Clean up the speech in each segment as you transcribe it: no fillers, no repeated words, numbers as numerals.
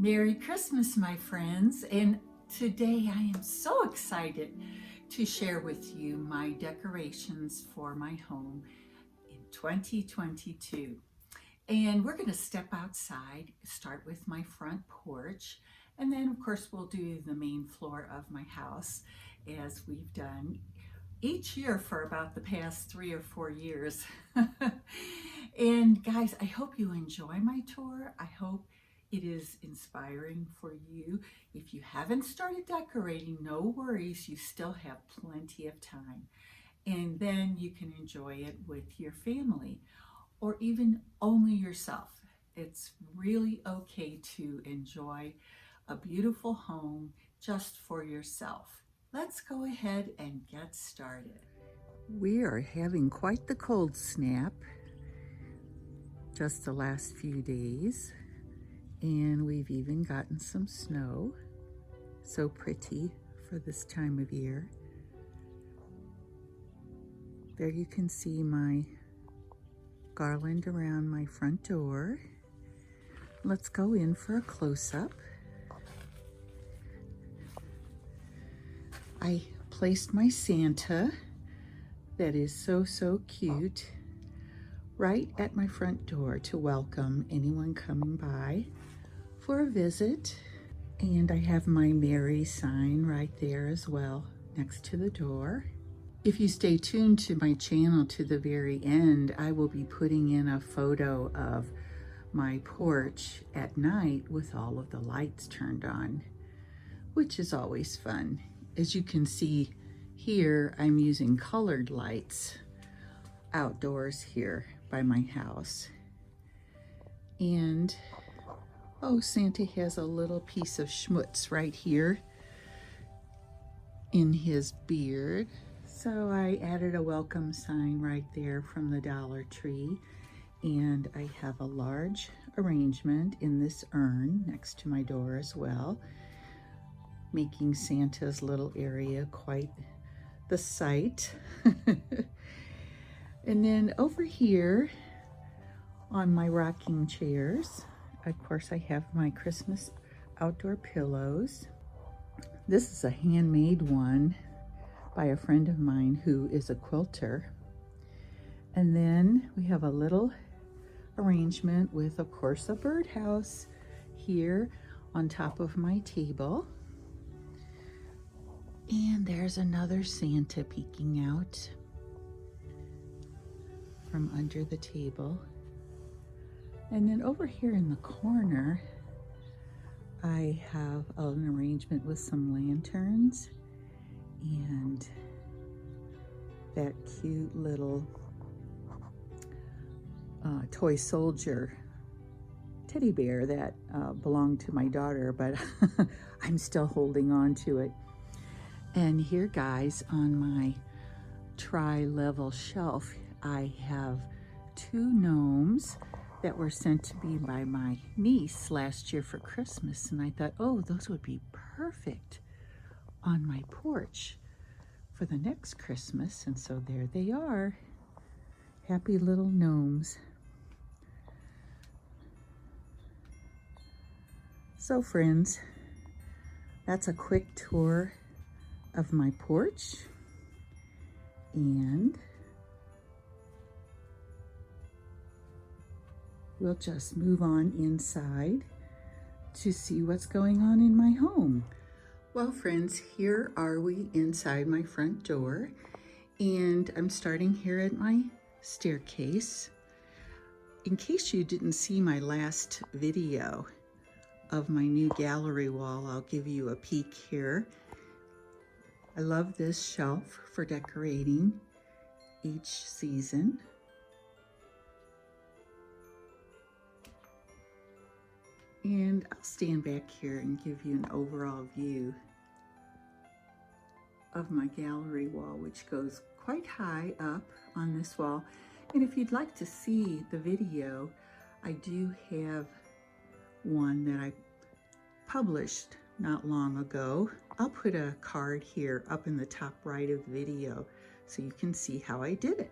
Merry Christmas, my friends, and today I am so excited to share with you my decorations for my home in 2022. And we're going to step outside, start with my front porch, and then of course we'll do the main floor of my house as we've done each year for about the past 3 or 4 years. And guys, I hope you enjoy my tour. I hope it is inspiring for you. If you haven't started decorating, no worries, you still have plenty of time. And then you can enjoy it with your family or even only yourself. It's really okay to enjoy a beautiful home just for yourself. Let's go ahead and get started. We are having quite the cold snap just the last few days, and we've even gotten some snow. So pretty for this time of year. There you can see my garland around my front door. Let's go in for a close-up. I placed my Santa, that is so cute, right at my front door to welcome anyone coming by for a visit. And I have my Merry sign right there as well next to the door. If you stay tuned to my channel to the very end, I will be putting in a photo of my porch at night with all of the lights turned on, which is always fun. As you can see here, I'm using colored lights outdoors here by my house. And oh, Santa has a little piece of schmutz right here in his beard. So I added a welcome sign right there from the Dollar Tree. And I have a large arrangement in this urn next to my door as well, making Santa's little area quite the sight. And then over here on my rocking chairs, of course, I have my Christmas outdoor pillows. This is a handmade one by a friend of mine who is a quilter. And then we have a little arrangement with, of course, a birdhouse here on top of my table. And there's another Santa peeking out from under the table. And then over here in the corner, I have an arrangement with some lanterns and that cute little toy soldier teddy bear that belonged to my daughter, but I'm still holding on to it. And here, guys, on my tri-level shelf, I have 2 gnomes that were sent to me by my niece last year for Christmas. And I thought, oh, those would be perfect on my porch for the next Christmas. And so there they are. Happy little gnomes. So friends, that's a quick tour of my porch. And we'll just move on inside to see what's going on in my home. Well, friends, here are we inside my front door, and I'm starting here at my staircase. In case you didn't see my last video of my new gallery wall, I'll give you a peek here. I love this shelf for decorating each season. And I'll stand back here and give you an overall view of my gallery wall, which goes quite high up on this wall. And if you'd like to see the video, I do have one that I published not long ago. I'll put a card here up in the top right of the video so you can see how I did it.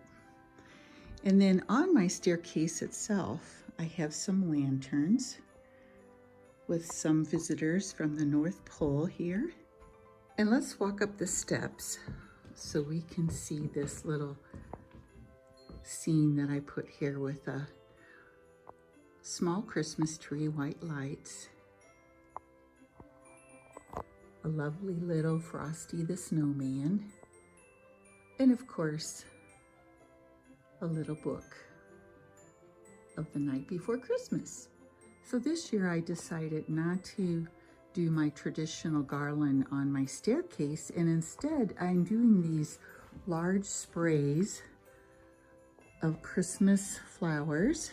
And then on my staircase itself, I have some lanterns with some visitors from the North Pole here. And let's walk up the steps so we can see this little scene that I put here with a small Christmas tree, white lights, a lovely little Frosty the Snowman, and of course, a little book of the night before Christmas. So this year I decided not to do my traditional garland on my staircase, and instead I'm doing these large sprays of Christmas flowers,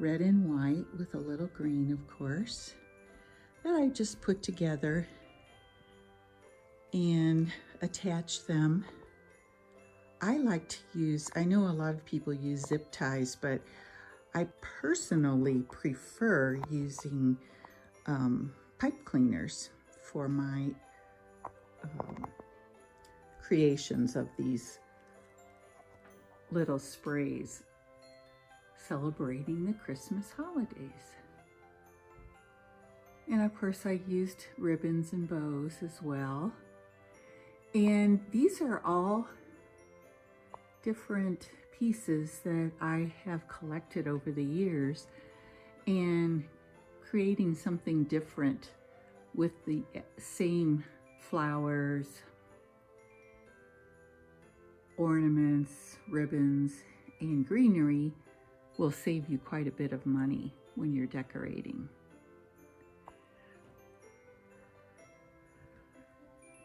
red and white with a little green, of course, that I just put together and attach them. I like to use, I know a lot of people use zip ties, but I personally prefer using pipe cleaners for my creations of these little sprays celebrating the Christmas holidays. And of course I used ribbons and bows as well. And these are all different pieces that I have collected over the years, and creating something different with the same flowers, ornaments, ribbons, and greenery will save you quite a bit of money when you're decorating.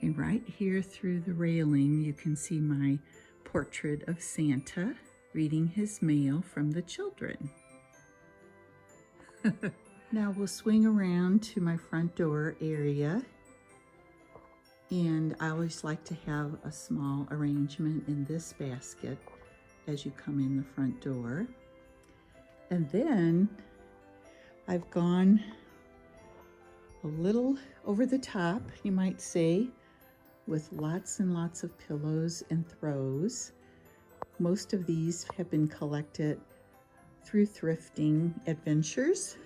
And right here through the railing, you can see my portrait of Santa reading his mail from the children. Now we'll swing around to my front door area, and I always like to have a small arrangement in this basket as you come in the front door. And then I've gone a little over the top, you might say, with lots and lots of pillows and throws. Most of these have been collected through thrifting adventures.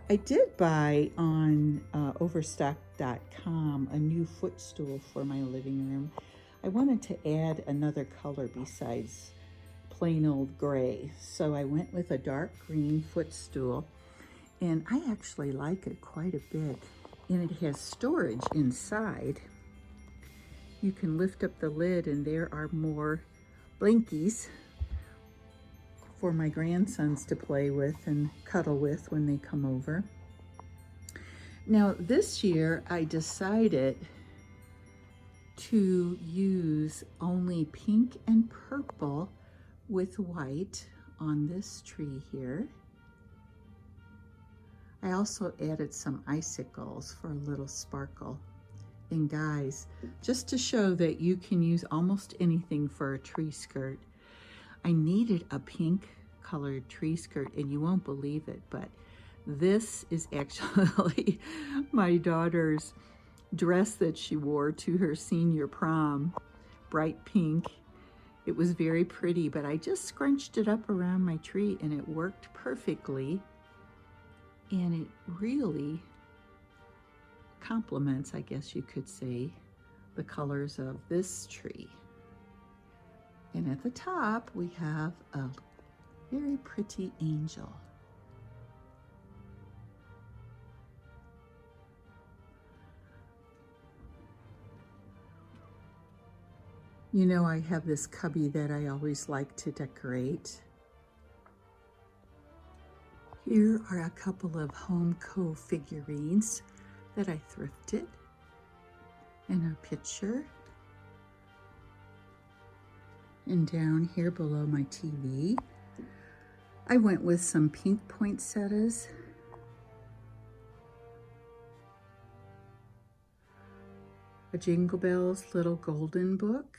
I did buy on Overstock.com a new footstool for my living room. I wanted to add another color besides plain old gray, so I went with a dark green footstool, and I actually like it quite a bit. And it has storage inside. You can lift up the lid and there are more blankies for my grandsons to play with and cuddle with when they come over. Now this year I decided to use only pink and purple with white on this tree here. I also added some icicles for a little sparkle. And guys, just to show that you can use almost anything for a tree skirt, I needed a pink colored tree skirt, and you won't believe it, but this is actually my daughter's dress that she wore to her senior prom, bright pink. It was very pretty, but I just scrunched it up around my tree and it worked perfectly, and it really complements, I guess you could say, the colors of this tree. And at the top we have a very pretty angel. You know, I have this cubby that I always like to decorate. Here are a couple of Homeco figurines that I thrifted, and a picture. And down here below my TV, I went with some pink poinsettias, a Jingle Bells little golden book,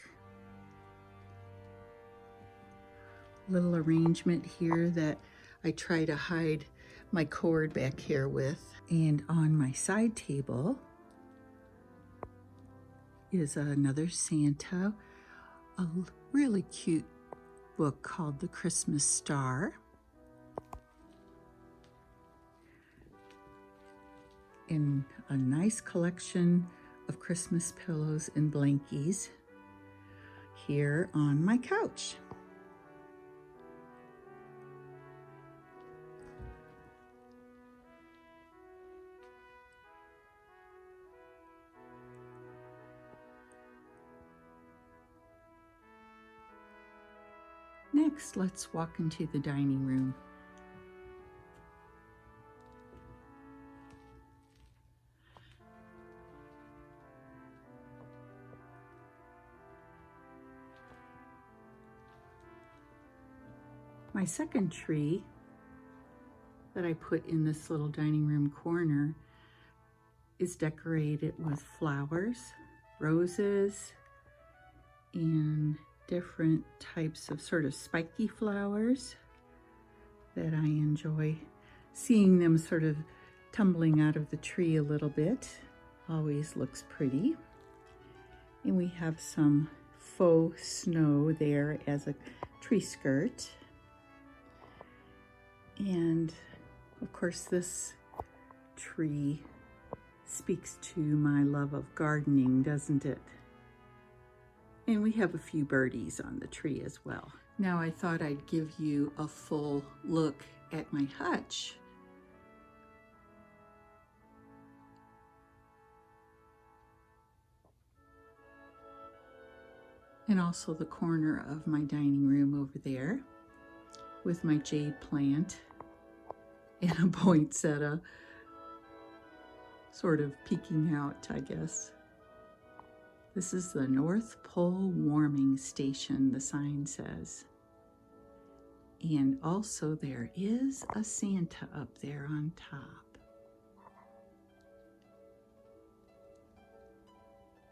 little arrangement here that I try to hide my cord back here with. And on my side table is another Santa, a really cute book called The Christmas Star. in a nice collection of Christmas pillows and blankies here on my couch. Next, let's walk into the dining room. My second tree that I put in this little dining room corner is decorated with flowers, roses, and different types of sort of spiky flowers that I enjoy seeing them sort of tumbling out of the tree a little bit. Always looks pretty. And we have some faux snow there as a tree skirt. And of course this tree speaks to my love of gardening, doesn't it? And we have a few birdies on the tree as well. Now I thought I'd give you a full look at my hutch. And also the corner of my dining room over there with my jade plant and a poinsettia sort of peeking out, I guess. This is the North Pole Warming Station, the sign says. And also there is a Santa up there on top.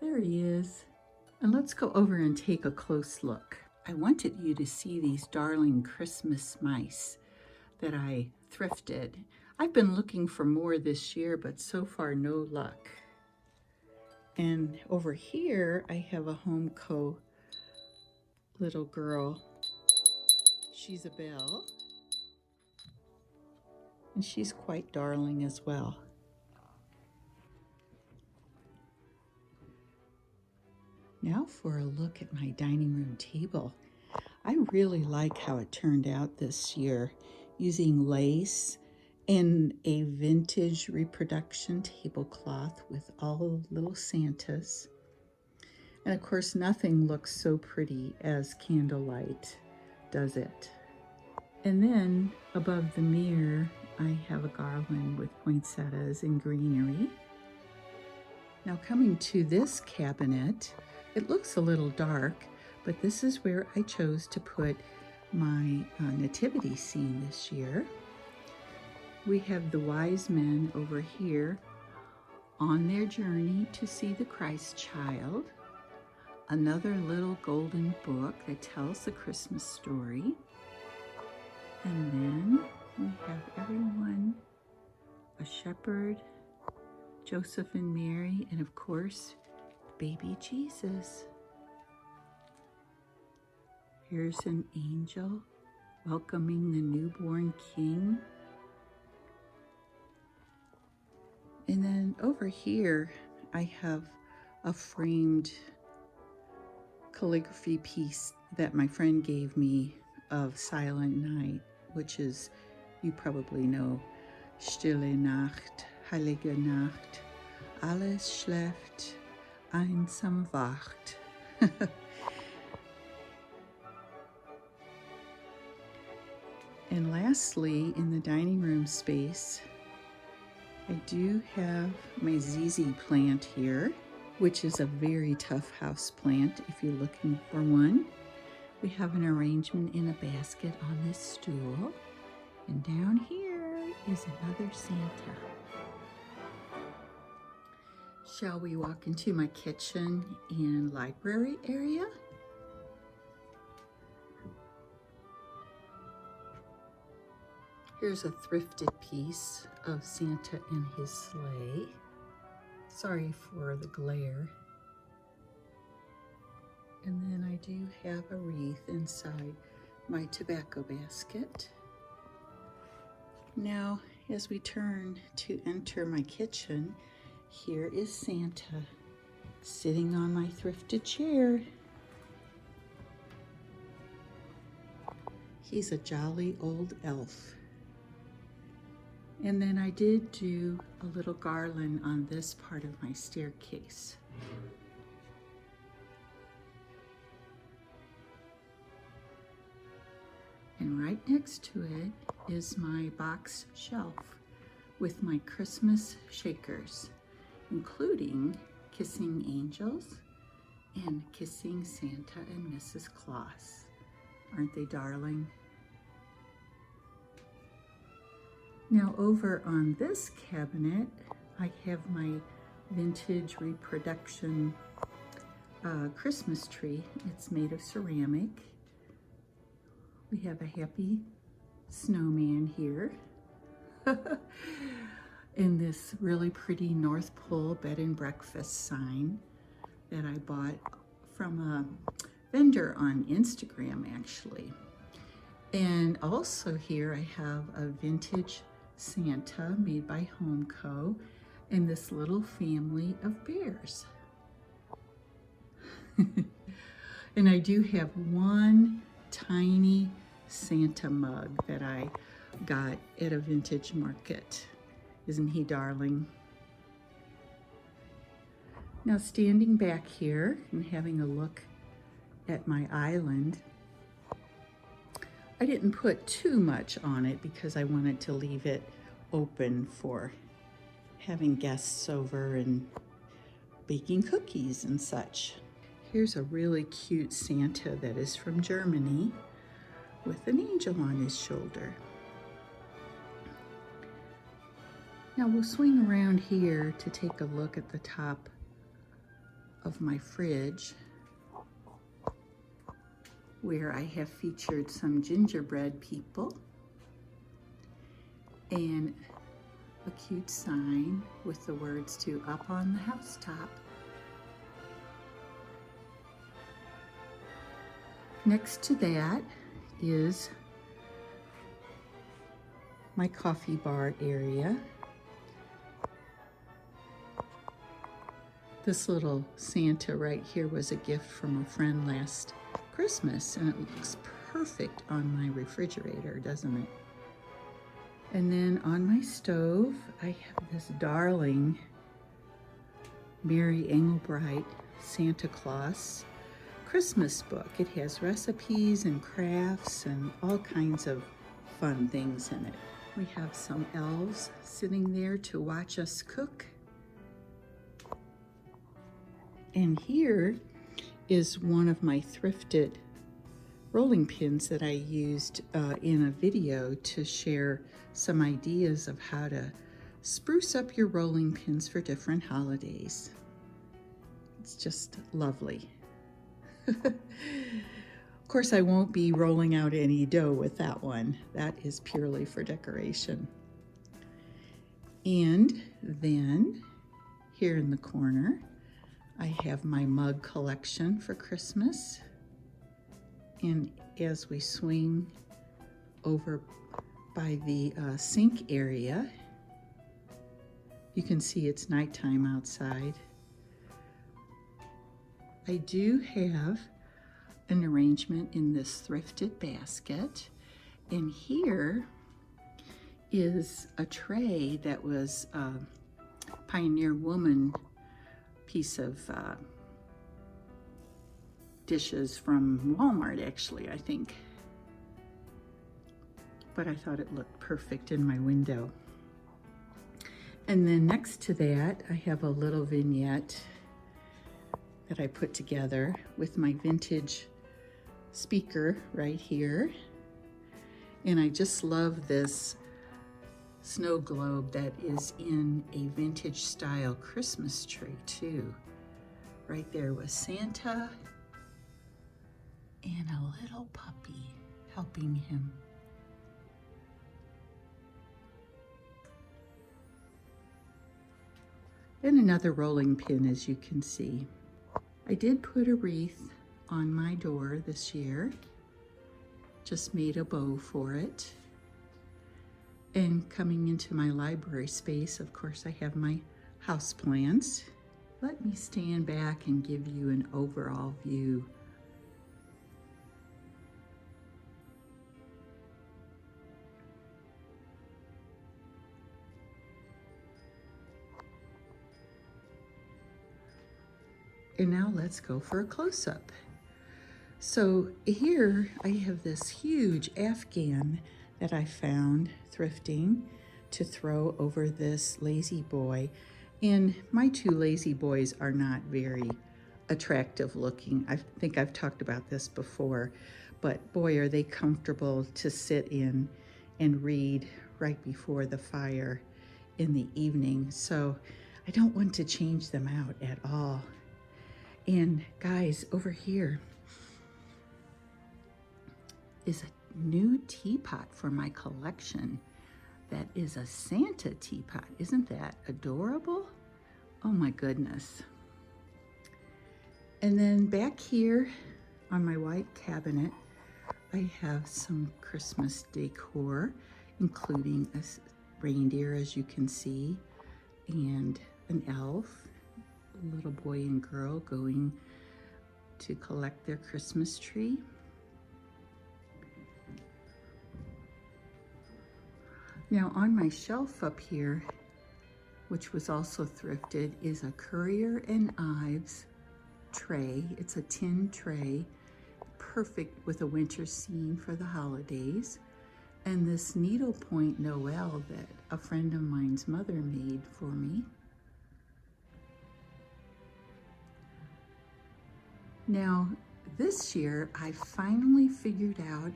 There he is. And let's go over and take a close look. I wanted you to see these darling Christmas mice that I thrifted. I've been looking for more this year, but so far no luck. And over here, I have a Homeco little girl. She's a belle. And she's quite darling as well. Now for a look at my dining room table. I really like how it turned out this year, using lace and a vintage reproduction tablecloth with all little Santas. And of course, nothing looks so pretty as candlelight, does it? And then above the mirror, I have a garland with poinsettias and greenery. Now coming to this cabinet, it looks a little dark, but this is where I chose to put my nativity scene this year. We have the wise men over here on their journey to see the Christ child. Another little golden book that tells the Christmas story. And then we have everyone, a shepherd, Joseph and Mary, and of course, baby Jesus. Here's an angel welcoming the newborn king. And then over here, I have a framed calligraphy piece that my friend gave me of Silent Night, which is, you probably know, Stille Nacht, Heilige Nacht, alles schläft, einsam wacht. And lastly, in the dining room space, I do have my ZZ plant here, which is a very tough house plant if you're looking for one. We have an arrangement in a basket on this stool. And down here is another Santa. Shall we walk into my kitchen and library area? Here's a thrifted piece of Santa and his sleigh. Sorry for the glare. And then I do have a wreath inside my tobacco basket. Now, as we turn to enter my kitchen, here is Santa sitting on my thrifted chair. He's a jolly old elf. And then I did do a little garland on this part of my staircase. And right next to it is my box shelf with my Christmas shakers, including Kissing Angels and Kissing Santa and Mrs. Claus. Aren't they darling? Now over on this cabinet, I have my vintage reproduction Christmas tree. It's made of ceramic. We have a happy snowman here. And this really pretty North Pole bed and breakfast sign that I bought from a vendor on Instagram, actually. And also here I have a vintage Santa made by Homeco and this little family of bears. And I do have one tiny Santa mug that I got at a vintage market. Isn't he darling? Now standing back here and having a look at my island, I didn't put too much on it because I wanted to leave it open for having guests over and baking cookies and such. Here's a really cute Santa that is from Germany with an angel on his shoulder. Now we'll swing around here to take a look at the top of my fridge, where I have featured some gingerbread people and a cute sign with the words to "Up on the Housetop." Next to that is my coffee bar area. This little Santa right here was a gift from a friend last Christmas, and it looks perfect on my refrigerator, doesn't it? And then on my stove, I have this darling Mary Engelbreit Santa Claus Christmas book. It has recipes and crafts and all kinds of fun things in it. We have some elves sitting there to watch us cook. And here is one of my thrifted rolling pins that I used in a video to share some ideas of how to spruce up your rolling pins for different holidays. It's just lovely. Of course, I won't be rolling out any dough with that one. That is purely for decoration. And then here in the corner, I have my mug collection for Christmas. And as we swing over by the sink area, you can see it's nighttime outside. I do have an arrangement in this thrifted basket, and here is a tray that was a Pioneer Woman piece of dishes from Walmart, actually, I think. But I thought it looked perfect in my window. And then next to that, I have a little vignette that I put together with my vintage speaker right here. And I just love this snow globe that is in a vintage style Christmas tree too. Right there was Santa and a little puppy helping him. And another rolling pin, as you can see. I did put a wreath on my door this year. Just made a bow for it. And coming into my library space, of course, I have my house plants. Let me stand back and give you an overall view. And now let's go for a close-up. So here I have this huge Afghan that I found thrifting to throw over this lazy boy. And my two lazy boys are not very attractive looking. I think I've talked about this before, but boy, are they comfortable to sit in and read right before the fire in the evening. So I don't want to change them out at all. And guys, over here is a new teapot for my collection. That is a Santa teapot. Isn't that adorable? Oh my goodness. And then back here on my white cabinet, I have some Christmas decor, including a reindeer, as you can see, and an elf, a little boy and girl going to collect their Christmas tree. Now on my shelf up here, which was also thrifted, is a Currier and Ives tray. It's a tin tray, perfect with a winter scene for the holidays. And this needlepoint Noel that a friend of mine's mother made for me. Now, this year, I finally figured out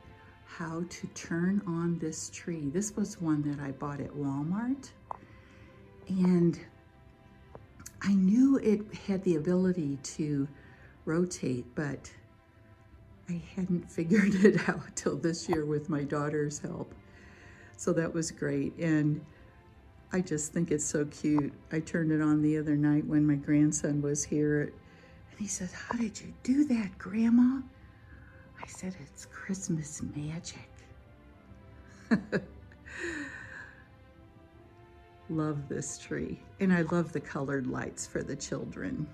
how to turn on this tree. This was one that I bought at Walmart, and I knew it had the ability to rotate, but I hadn't figured it out till this year with my daughter's help. So that was great, and I just think it's so cute. I turned it on the other night when my grandson was here, and he said, "How did you do that, Grandma?" I said, "It's Christmas magic." Love this tree, and I love the colored lights for the children.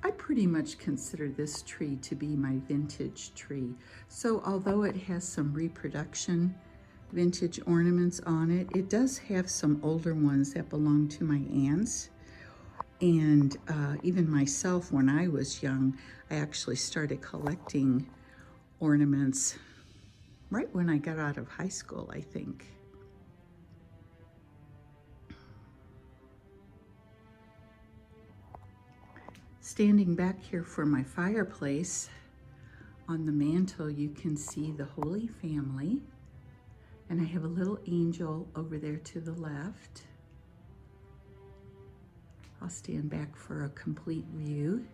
I pretty much consider this tree to be my vintage tree. So although it has some reproduction vintage ornaments on it, it does have some older ones that belong to my aunts. And even myself, when I was young, I actually started collecting ornaments right when I got out of high school, I think. Standing back here for my fireplace, on the mantle you can see the Holy Family, and I have a little angel over there to the left. I'll stand back for a complete view.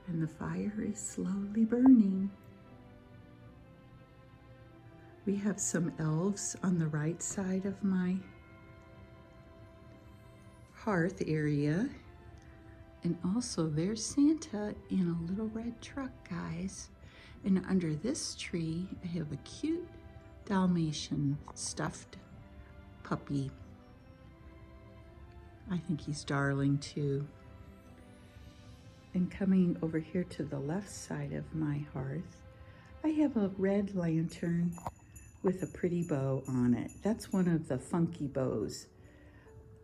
And the fire is slowly burning. We have some elves on the right side of my hearth area. And also there's Santa in a little red truck, guys. And under this tree, I have a cute Dalmatian stuffed puppy. I think he's darling too. And coming over here to the left side of my hearth, I have a red lantern with a pretty bow on it. That's one of the funky bows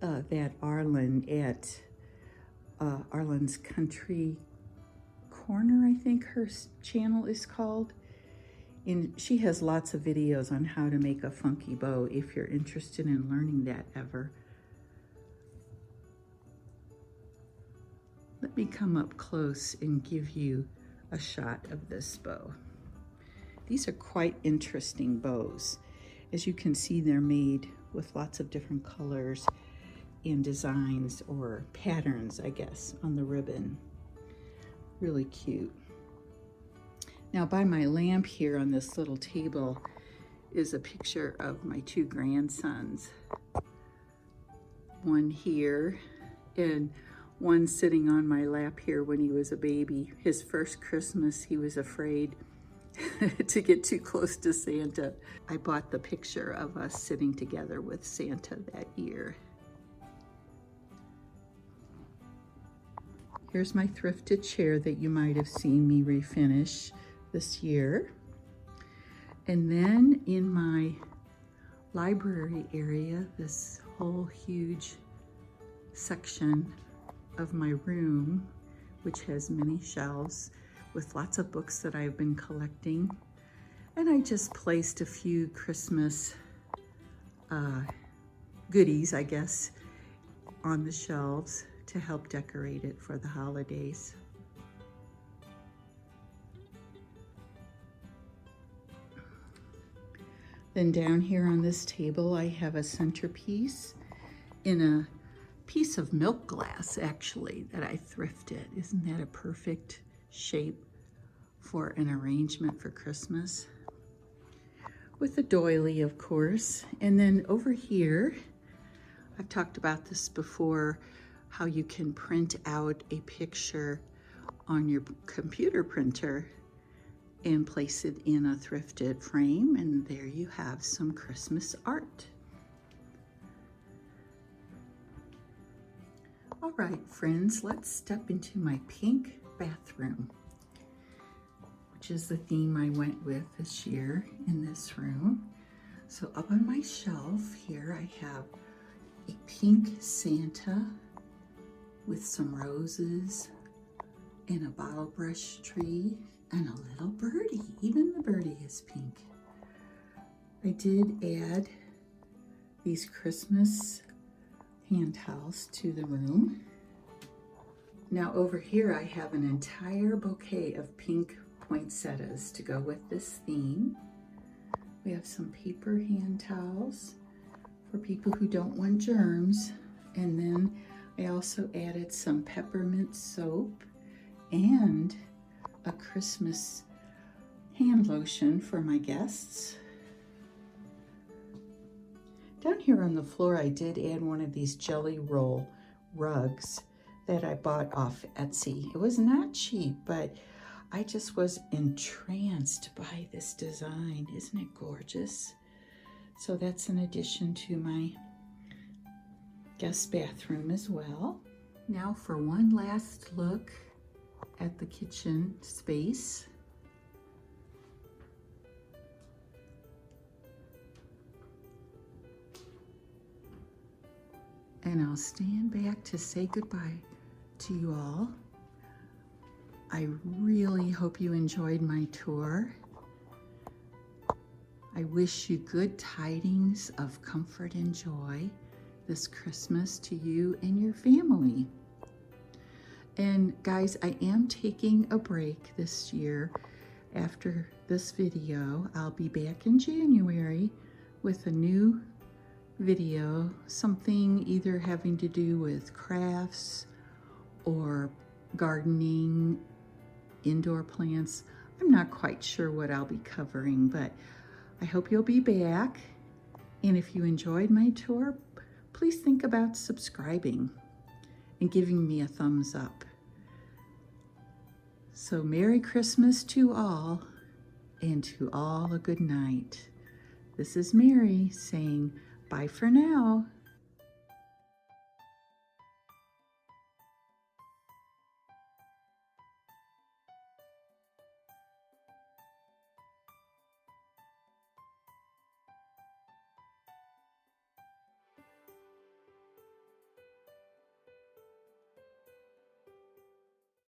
that Arlen at Arlen's Country Corner, I think her channel is called. And she has lots of videos on how to make a funky bow if you're interested in learning that ever. Let me come up close and give you a shot of this bow. These are quite interesting bows. As you can see, they're made with lots of different colors and designs or patterns, I guess, on the ribbon. Really cute. Now by my lamp here on this little table is a picture of my two grandsons. one here and one sitting on my lap here when he was a baby. His first Christmas, he was afraid to get too close to Santa. I bought the picture of us sitting together with Santa that year. Here's my thrifted chair that you might have seen me refinish this year. And then in my library area, this whole huge section of my room, which has many shelves with lots of books that I've been collecting. And I just placed a few Christmas goodies, I guess, on the shelves to help decorate it for the holidays. Then down here on this table, I have a centerpiece in a piece of milk glass, actually, that I thrifted. Isn't that a perfect shape for an arrangement for Christmas? With a doily, of course. And then over here, I've talked about this before, how you can print out a picture on your computer printer and place it in a thrifted frame, and there you have some Christmas art. All right, friends, let's step into my pink bathroom, which is the theme I went with this year in this room. So up on my shelf here, I have a pink Santa with some roses and a bottle brush tree and a little birdie. Even the birdie is pink. I did add these Christmas hand towels to the room. Now over here I have an entire bouquet of pink poinsettias to go with this theme. We have some paper hand towels for people who don't want germs, and then I also added some peppermint soap and a Christmas hand lotion for my guests. Down here on the floor, I did add one of these jelly roll rugs that I bought off Etsy. It was not cheap, but I just was entranced by this design. Isn't it gorgeous? So that's an addition to my guest bathroom as well. Now for one last look at the kitchen space. And I'll stand back to say goodbye to you all. I really hope you enjoyed my tour. I wish you good tidings of comfort and joy this Christmas to you and your family. And guys, I am taking a break this year. After this video, I'll be back in January with a new video, something either having to do with crafts or gardening, indoor plants. I'm not quite sure what I'll be covering, but I hope you'll be back. And if you enjoyed my tour, please think about subscribing and giving me a thumbs up. So Merry Christmas to all, and to all a good night. This is Mary saying bye for now.